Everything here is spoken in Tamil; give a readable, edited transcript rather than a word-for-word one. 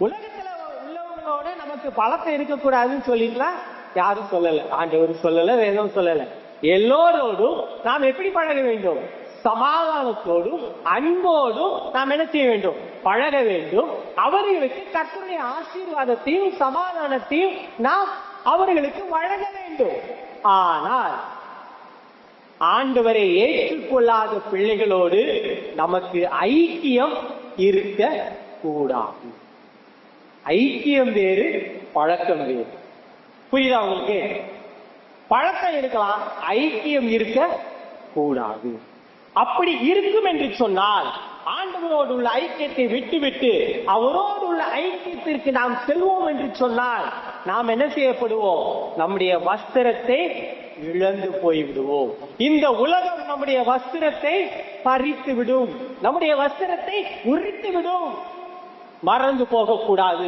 உலகத்துல உள்ளவங்களோட நமக்கு பழக்கம் இருக்கக்கூடாதுன்னு சொல்லிட்டுலாம் யாரும் சொல்லல, ஆண்டவர் சொல்லல, வேதம் சொல்லல. எல்லோரோடும் நாம் எப்படி பழக வேண்டும்? சமாதானத்தோடும் அன்போடும் நாம் என்ன செய்ய வேண்டும்? பழக வேண்டும். அவர்களுக்கு கர்த்தருடைய ஆசீர்வாதத்தையும் சமாதானத்தையும் நாம் அவர்களுக்கு வழங்க வேண்டும். ஆனால் ஆண்டவரை ஏற்றுக்கொள்ளாத பிள்ளைகளோடு நமக்கு ஐக்கியம் இருக்க கூடாது. ஐக்கியம் வேறு, பழக்கம் வேறு. புரியுதா உங்களுக்கு? பழக்கம் இருக்கலாம், ஐக்கியம் இருக்க கூடாது. அப்படி இருக்கும் என்று சொன்னால் ஆண்டவரோடு உள்ள ஐக்கியத்தை விட்டுவிட்டு அவரோடு உள்ள ஐக்கியத்திற்கு நாம் செல்வோம் என்று சொன்னால் நாம் என்ன செய்யப்படுவோம்? நம்முடைய வஸ்திரத்தை இழந்து போய்விடுவோம். இந்த உலகம் நம்முடைய வஸ்திரத்தை பறித்து விடும், நம்முடைய வஸ்திரத்தை உரித்து விடும். மறந்து போகக்கூடாது.